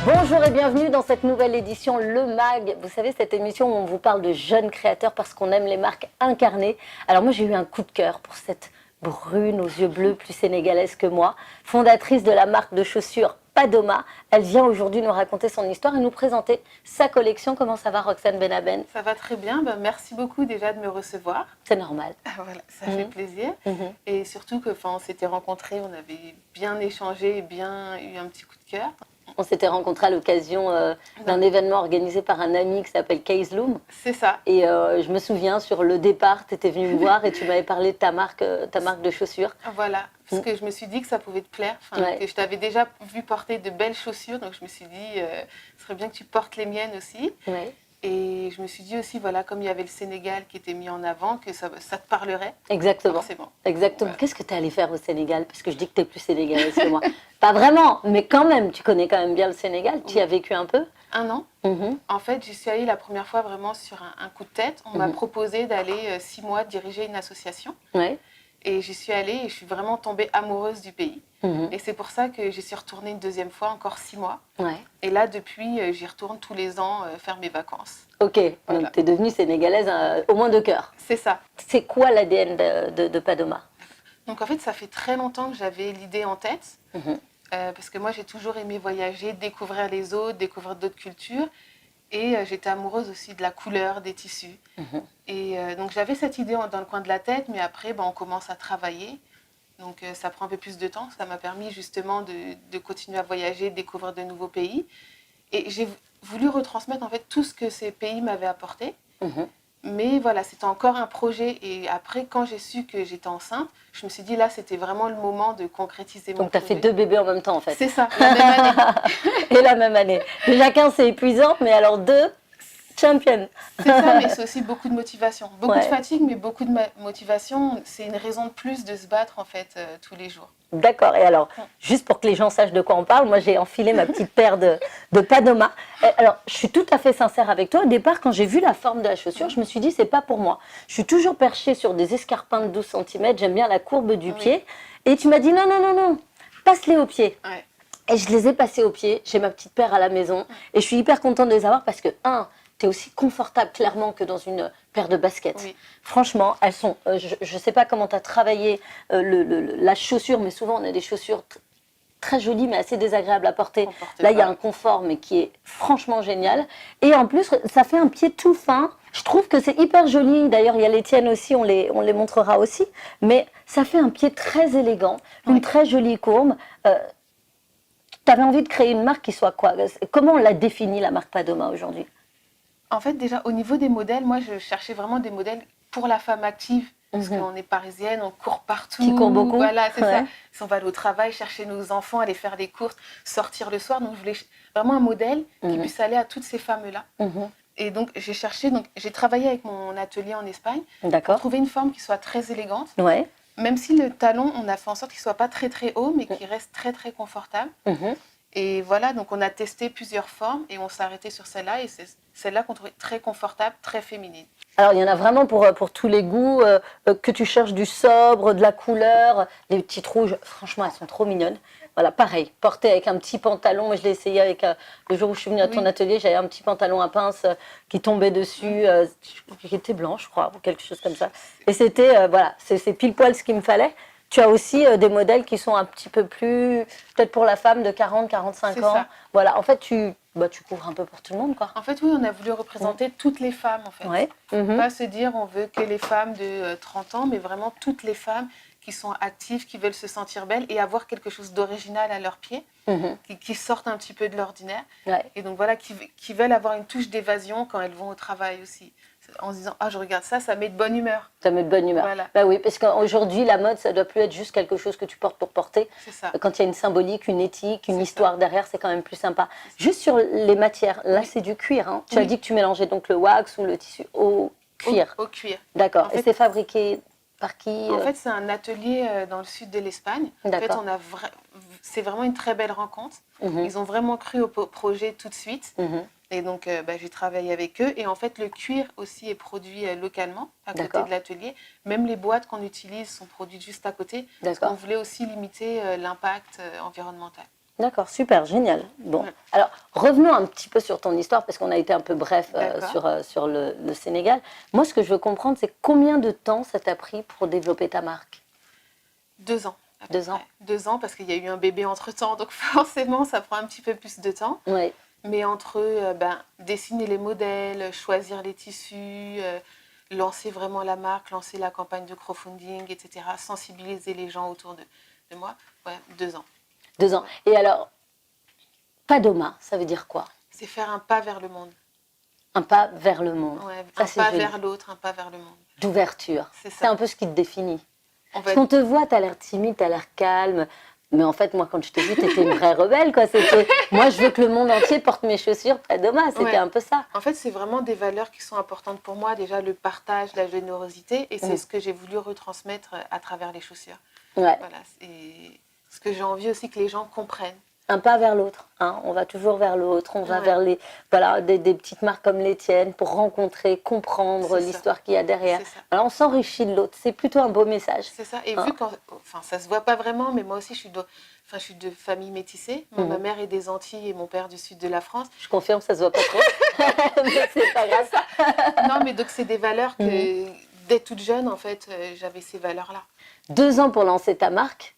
Bonjour et bienvenue dans cette nouvelle édition Le Mag. Vous savez, cette émission où on vous parle de jeunes créateurs parce qu'on aime les marques incarnées. Alors moi, j'ai eu un coup de cœur pour cette brune aux yeux bleus, plus sénégalaise que moi, fondatrice de la marque de chaussures Padoma. Elle vient aujourd'hui nous raconter son histoire et nous présenter sa collection. Comment ça va, Roxane Benaben? Ça va très bien. Merci beaucoup déjà de me recevoir. C'est normal. Voilà, ça fait plaisir. Et surtout que, on s'était rencontrés, on avait bien échangé et bien eu un petit coup de cœur. On s'était rencontrés à l'occasion d'un événement organisé par un ami qui s'appelle Case Loom. C'est ça. Et je me souviens, sur le départ, tu étais venue me voir et tu m'avais parlé de ta marque de chaussures. Voilà, parce que je me suis dit que ça pouvait te plaire, que je t'avais déjà vu porter de belles chaussures, donc je me suis dit, ce serait bien que tu portes les miennes aussi. Ouais. Et je me suis dit aussi, voilà, comme il y avait le Sénégal qui était mis en avant, que ça te parlerait. Exactement. Forcément. Exactement. Ouais. Qu'est-ce que tu es allée faire au Sénégal? Parce que je dis que tu es plus sénégalaise que moi. Pas vraiment, mais quand même, tu connais quand même bien le Sénégal. Tu y as vécu un peu? 1 an. En fait, j'y suis allée la première fois vraiment sur un coup de tête. On m'a proposé d'aller 6 mois diriger une association. Ouais. Et j'y suis allée et je suis vraiment tombée amoureuse du pays. Et c'est pour ça que j'y suis retournée une deuxième fois, encore 6 mois. Ouais. Et là, depuis, j'y retourne tous les ans faire mes vacances. Ok, voilà. Donc tu es devenue sénégalaise au moins de cœur. C'est ça. C'est quoi l'ADN de Padoma? Donc en fait, ça fait très longtemps que j'avais l'idée en tête. Parce que moi, j'ai toujours aimé voyager, découvrir les autres, découvrir d'autres cultures. Et j'étais amoureuse aussi de la couleur, des tissus. Et donc j'avais cette idée dans le coin de la tête, mais après, on commence à travailler. Donc ça prend un peu plus de temps. Ça m'a permis justement de continuer à voyager, de découvrir de nouveaux pays. Et j'ai voulu retransmettre en fait tout ce que ces pays m'avaient apporté. Mais voilà, c'était encore un projet. Et après, quand j'ai su que j'étais enceinte, je me suis dit, là, c'était vraiment le moment de concrétiser mon projet. Donc, tu as fait 2 bébés en même temps, en fait. C'est ça, la même année. Et la même année. Déjà qu'un, c'est épuisant, mais alors 2, championne. C'est ça, mais c'est aussi beaucoup de motivation. Beaucoup de fatigue, mais beaucoup de motivation. C'est une raison de plus de se battre, en fait, tous les jours. D'accord. Et alors, juste pour que les gens sachent de quoi on parle, moi, j'ai enfilé ma petite paire de Padoma. Alors, je suis tout à fait sincère avec toi. Au départ, quand j'ai vu la forme de la chaussure, je me suis dit, c'est pas pour moi. Je suis toujours perchée sur des escarpins de 12 cm. J'aime bien la courbe du pied. Et tu m'as dit, non, passe-les aux pieds. Ouais. Et je les ai passés aux pieds. J'ai ma petite paire à la maison. Et je suis hyper contente de les avoir parce que, tu es aussi confortable clairement que dans une paire de baskets. Oui. Franchement, elles sont. Je ne sais pas comment tu as travaillé la chaussure, mais souvent on a des chaussures très jolies, mais assez désagréables à porter. Là, il y a un confort, mais qui est franchement génial. Et en plus, ça fait un pied tout fin. Je trouve que c'est hyper joli. D'ailleurs, il y a les tiennes aussi, on les montrera aussi. Mais ça fait un pied très élégant, une très jolie courbe. Tu avais envie de créer une marque qui soit quoi? Comment on la définit, la marque Padoma, aujourd'hui? En fait, déjà, au niveau des modèles, moi, je cherchais vraiment des modèles pour la femme active. Parce qu'on est parisienne, on court partout. Qui court beaucoup. Voilà, c'est ça. Si on va aller au travail, chercher nos enfants, aller faire des courses, sortir le soir. Donc, je voulais vraiment un modèle qui puisse aller à toutes ces femmes-là. Et donc, j'ai travaillé avec mon atelier en Espagne pour trouver une forme qui soit très élégante. Ouais. Même si le talon, on a fait en sorte qu'il ne soit pas très, très haut, mais qu'il reste très, très confortable. Et voilà, donc on a testé plusieurs formes et on s'est arrêté sur celle-là. Et c'est celle-là qu'on trouvait très confortable, très féminine. Alors, il y en a vraiment pour tous les goûts, que tu cherches du sobre, de la couleur, les petites rouges. Franchement, elles sont trop mignonnes. Voilà, pareil, portées avec un petit pantalon. Moi, je l'ai essayé avec le jour où je suis venue à ton atelier. J'avais un petit pantalon à pince qui tombait dessus, qui était blanc, je crois, ou quelque chose comme ça. Et c'était, voilà, c'est pile poil ce qu'il me fallait. Tu as aussi des modèles qui sont un petit peu plus, peut-être pour la femme de 40-45 ans. Ça. Voilà, en fait, tu couvres un peu pour tout le monde, quoi. En fait, oui, on a voulu représenter toutes les femmes, en fait. Ouais. Pas se dire on veut que les femmes de 30 ans, mais vraiment toutes les femmes qui sont actives, qui veulent se sentir belles et avoir quelque chose d'original à leurs pieds, qui sortent un petit peu de l'ordinaire. Ouais. Et donc voilà, qui veulent avoir une touche d'évasion quand elles vont au travail aussi. En se disant, je regarde ça, ça met de bonne humeur. Ça met de bonne humeur. Voilà. Bah oui, parce qu'aujourd'hui, la mode, ça doit plus être juste quelque chose que tu portes pour porter. C'est ça. Quand il y a une symbolique, une éthique, une histoire derrière, c'est quand même plus sympa. Juste sur les matières, là, c'est du cuir. Hein. Tu as dit que tu mélangeais donc le wax ou le tissu au cuir. Au cuir. D'accord. Et c'est fabriqué par qui? En fait, c'est un atelier dans le sud de l'Espagne. En fait, c'est vraiment une très belle rencontre. Ils ont vraiment cru au projet tout de suite. Et donc, j'ai travaillé avec eux. Et en fait, le cuir aussi est produit localement, à côté de l'atelier. Même les boîtes qu'on utilise sont produites juste à côté. Parce qu'on voulait aussi limiter l'impact environnemental. D'accord, super, génial. Bon, Ouais. alors revenons un petit peu sur ton histoire parce qu'on a été un peu bref D'accord. sur le Sénégal. Moi, ce que je veux comprendre, c'est combien de temps ça t'a pris pour développer ta marque? 2 ans, à peu 2 ans? près. 2 ans, parce qu'il y a eu un bébé entre-temps, donc forcément, ça prend un petit peu plus de temps. Oui. Mais entre dessiner les modèles, choisir les tissus, lancer vraiment la marque, lancer la campagne de crowdfunding, etc., sensibiliser les gens autour de moi, ouais, 2 ans. 2 ans. Ouais. Et alors, Padoma, ça veut dire quoi? C'est faire un pas vers le monde. Un pas vers le monde. Ouais, Ça, un c'est pas génial. vers l'autre, un pas vers le monde. D'ouverture. C'est C'est ça. un peu ce qui te définit. On Parce va... qu'on te voit, t'as l'air timide, t'as l'air calme. Mais en fait, moi, quand je t'ai vu, t'étais une vraie rebelle, quoi. C'était, moi, je veux que le monde entier porte mes chaussures Padoma. C'était Ouais. un peu ça. En fait, c'est vraiment des valeurs qui sont importantes pour moi. Déjà, le partage, la générosité, et c'est ce que j'ai voulu retransmettre à travers les chaussures. Ouais. Voilà. Et ce que j'ai envie aussi que les gens comprennent. Un pas vers l'autre. Hein. On va toujours vers l'autre. On va Ouais. vers les, voilà, des petites marques comme les tiennes pour rencontrer, comprendre C'est ça. l'histoire qu'il y a derrière. C'est ça. Voilà, on s'enrichit de l'autre. C'est plutôt un beau message. C'est ça. Et Hein. vu qu'en, enfin, ça se voit pas vraiment, mais moi aussi, je suis de famille métissée. Moi, ma mère est des Antilles et mon père du sud de la France. Je confirme, ça se voit pas trop. Mais c'est pas grave. Non, mais donc c'est des valeurs que dès toute jeune, en fait, j'avais ces valeurs-là. 2 ans pour lancer ta marque,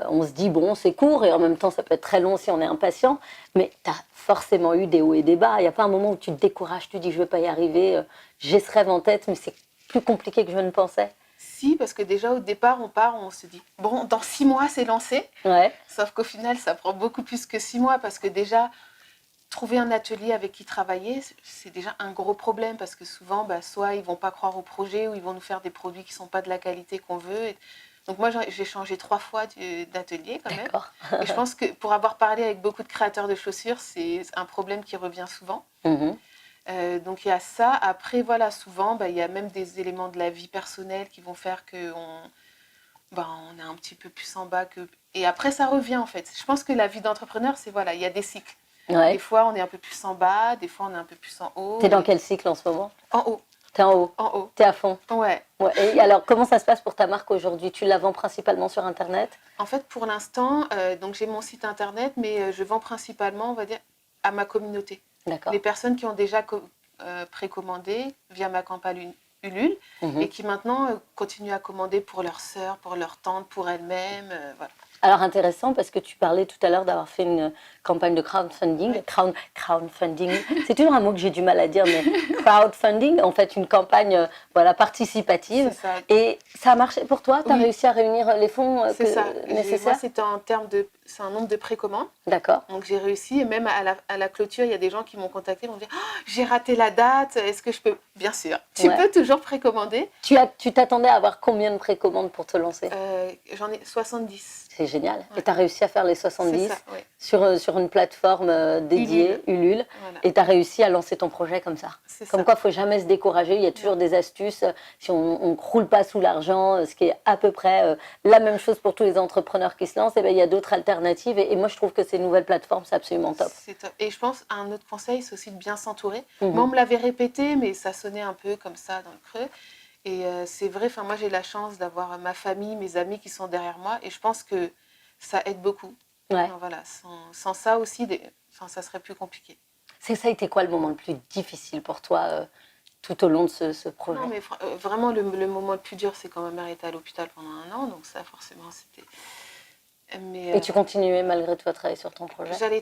on se dit, bon, c'est court et en même temps, ça peut être très long si on est impatient, mais tu as forcément eu des hauts et des bas. Il n'y a pas un moment où tu te décourages, tu dis, je ne vais pas y arriver, j'ai ce rêve en tête, mais c'est plus compliqué que je ne pensais. Si, parce que déjà au départ, on part, on se dit, bon, dans 6 mois, c'est lancé. Ouais. Sauf qu'au final, ça prend beaucoup plus que 6 mois, parce que déjà, trouver un atelier avec qui travailler, c'est déjà un gros problème, parce que souvent, soit ils vont pas croire au projet, ou ils vont nous faire des produits qui sont pas de la qualité qu'on veut. Donc moi, j'ai changé 3 fois d'atelier quand même. D'accord. Et je pense que pour avoir parlé avec beaucoup de créateurs de chaussures, c'est un problème qui revient souvent. Donc il y a ça. Après, voilà, souvent, il y a même des éléments de la vie personnelle qui vont faire qu'on on est un petit peu plus en bas que... Et après, ça revient en fait. Je pense que la vie d'entrepreneur, c'est voilà, il y a des cycles. Ouais. Des fois, on est un peu plus en bas, des fois, on est un peu plus en haut. T'es dans quel cycle en ce moment? En haut. T'es en haut. En haut. T'es à fond. Ouais. Et alors, comment ça se passe pour ta marque aujourd'hui? Tu la vends principalement sur Internet? En fait, pour l'instant, donc j'ai mon site Internet, mais je vends principalement, on va dire, à ma communauté. D'accord. Les personnes qui ont déjà précommandé via ma campagne Ulule et qui maintenant continuent à commander pour leur sœur, pour leur tante, pour elles-mêmes. Voilà. Alors intéressant parce que tu parlais tout à l'heure d'avoir fait une campagne de crowdfunding. Oui. Crowdfunding, c'est toujours un mot que j'ai du mal à dire, mais crowdfunding, en fait une campagne voilà, participative. C'est ça. Et ça a marché pour toi? Tu as réussi à réunir les fonds C'est ça. nécessaires? Moi, c'était en termes de... C'est un nombre de précommandes. D'accord. Donc j'ai réussi et même à la clôture, il y a des gens qui m'ont contacté, m'ont dit oh, j'ai raté la date, est-ce que je peux... Bien sûr, tu peux toujours précommander. Tu t'attendais à avoir combien de précommandes pour te lancer? J'en ai 70. C'est génial. Ouais. Et tu as réussi à faire les 70 ça, ouais. sur une plateforme dédiée, Ulule. Voilà. Et tu as réussi à lancer ton projet comme ça. Comme quoi, il ne faut jamais se décourager. Il y a toujours des astuces. Si on ne croule pas sous l'argent, ce qui est à peu près la même chose pour tous les entrepreneurs qui se lancent, et bien, il y a d'autres alternatives. Et moi, je trouve que ces nouvelles plateformes, c'est absolument top. C'est top. Et je pense un autre conseil, c'est aussi de bien s'entourer. Moi, on me l'avait répété, mais ça sonnait un peu comme ça dans le creux. Et c'est vrai, moi, j'ai la chance d'avoir ma famille, mes amis qui sont derrière moi. Et je pense que ça aide beaucoup. Ouais. Donc, voilà, sans ça aussi, ça serait plus compliqué. Ça a été quoi le moment le plus difficile pour toi tout au long de ce projet? Non, mais vraiment, le moment le plus dur, c'est quand ma mère était à l'hôpital pendant 1 an. Donc ça, forcément, c'était... Mais, et tu continuais malgré tout à travailler sur ton projet? J'allais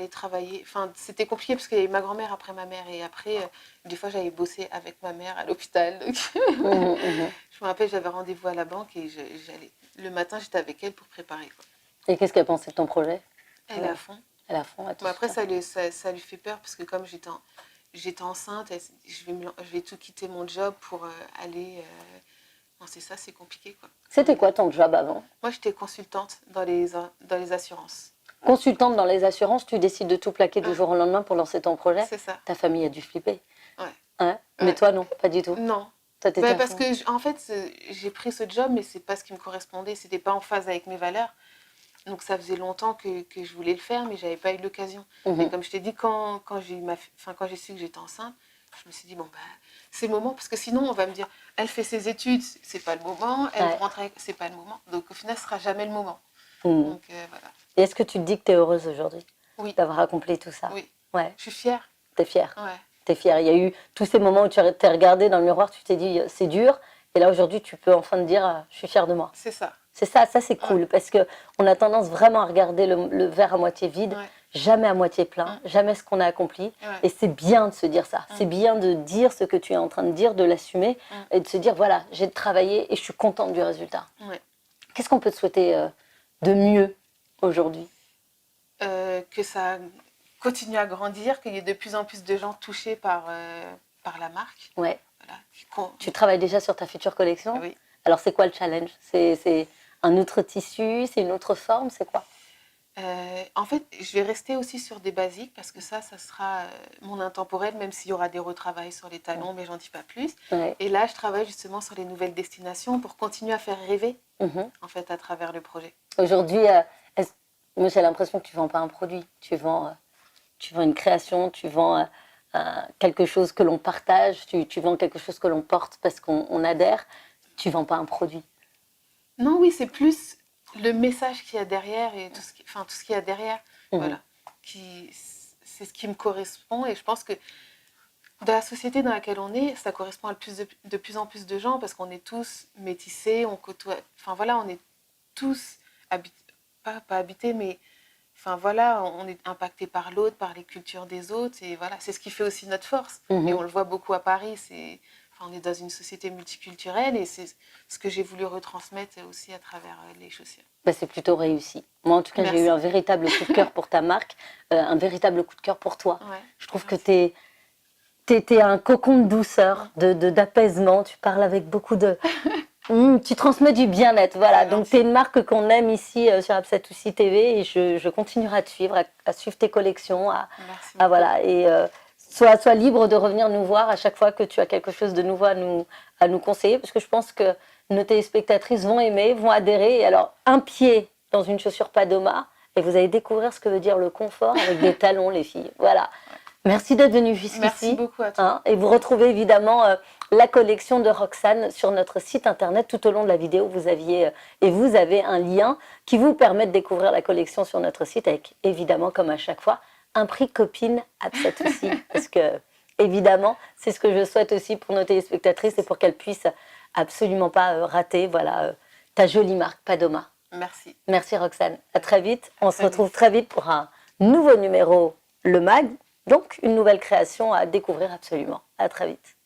travailler. Enfin, c'était compliqué parce qu'il y avait ma grand-mère après ma mère. Et après, des fois, j'allais bosser avec ma mère à l'hôpital. Donc... Je me rappelle, j'avais rendez-vous à la banque et le matin, j'étais avec elle pour préparer. Quoi. Et qu'est-ce qu'elle pensait de ton projet? Elle est à fond. Elle est à fond. Mais après, ça lui fait peur parce que comme j'étais enceinte, je vais tout quitter mon job pour aller... Non, c'est ça, c'est compliqué. Quoi. C'était quoi ton job avant? Moi, j'étais consultante dans les assurances. Consultante dans les assurances, tu décides de tout plaquer du jour au lendemain pour lancer ton projet? C'est ça. Ta famille a dû flipper. Ouais. Hein? Mais toi, non, pas du tout. Non. Toi, parce que, en fait, j'ai pris ce job, mais c'est pas ce qui me correspondait. C'était pas en phase avec mes valeurs. Donc, ça faisait longtemps que je voulais le faire, mais j'avais pas eu l'occasion. Et comme je t'ai dit, quand j'ai su que j'étais enceinte, je me suis dit, c'est le moment, parce que sinon, on va me dire, elle fait ses études, c'est pas le moment, elle rentre, c'est pas le moment. Donc, au final, ce sera jamais le moment. Donc, voilà. Et est-ce que tu te dis que tu es heureuse aujourd'hui d'avoir accompli tout ça? Oui. Ouais. Je suis fière. Tu es fière? Ouais. Tu es fière. Il y a eu tous ces moments où tu t'es regardé dans le miroir, tu t'es dit c'est dur. Et là aujourd'hui, tu peux enfin te dire je suis fière de moi. C'est ça. C'est ça c'est cool parce qu'on a tendance vraiment à regarder le verre à moitié vide, jamais à moitié plein, jamais ce qu'on a accompli. Et c'est bien de se dire ça. C'est bien de dire ce que tu es en train de dire, de l'assumer et de se dire voilà, j'ai travaillé et je suis contente du résultat. Qu'est-ce qu'on peut te souhaiter de mieux aujourd'hui? Que ça continue à grandir, qu'il y ait de plus en plus de gens touchés par la marque. Ouais. Voilà. Tu travailles déjà sur ta future collection? Oui. Alors c'est quoi le challenge? C'est un autre tissu? C'est une autre forme? C'est quoi? En fait, je vais rester aussi sur des basiques parce que ça sera mon intemporel, même s'il y aura des retravails sur les talons, mais j'en dis pas plus. Et là, je travaille justement sur les nouvelles destinations pour continuer à faire rêver, en fait, à travers le projet. Aujourd'hui, moi, j'ai l'impression que tu vends pas un produit, tu vends une création, tu vends quelque chose que l'on partage, tu vends quelque chose que l'on porte parce qu'on adhère, tu vends pas un produit. Non, oui, c'est plus le message qu'il y a derrière et tout ce qu'il y a derrière, voilà, c'est ce qui me correspond. Et je pense que dans la société dans laquelle on est, ça correspond à de plus en plus de gens parce qu'on est tous métissés, on côtoie, enfin voilà, on est tous pas habités, mais enfin voilà, on est impacté par l'autre, par les cultures des autres, et voilà, c'est ce qui fait aussi notre force. Et on le voit beaucoup à Paris, on est dans une société multiculturelle et c'est ce que j'ai voulu retransmettre aussi à travers les chaussures. Bah, c'est plutôt réussi. Moi, en tout cas, j'ai eu un véritable coup de cœur pour ta marque, un véritable coup de cœur pour toi. Je trouve que t'es un cocon de douceur, d'apaisement. Tu parles avec beaucoup de... tu transmets du bien-être, voilà. Donc, tu es une marque qu'on aime ici sur Absatoussi TV et je continuerai à te suivre, à suivre tes collections. Voilà. Et sois libre de revenir nous voir à chaque fois que tu as quelque chose de nouveau à nous conseiller parce que je pense que nos téléspectatrices vont aimer, vont adhérer. Et alors, un pied dans une chaussure Padoma et vous allez découvrir ce que veut dire le confort avec des talons, les filles. Voilà. Merci d'être venue jusqu'ici. Merci beaucoup à toi. Et vous retrouvez évidemment la collection de Roxane sur notre site internet. Tout au long de la vidéo, vous avez un lien qui vous permet de découvrir la collection sur notre site avec évidemment, comme à chaque fois, un prix copine Absatoussi. Parce que, évidemment, c'est ce que je souhaite aussi pour nos téléspectatrices et pour qu'elles puissent absolument pas rater ta jolie marque Padoma. Merci. Merci Roxane. À très vite. On se retrouve très vite pour un nouveau numéro Le Mag. Donc, une nouvelle création à découvrir absolument. À très vite.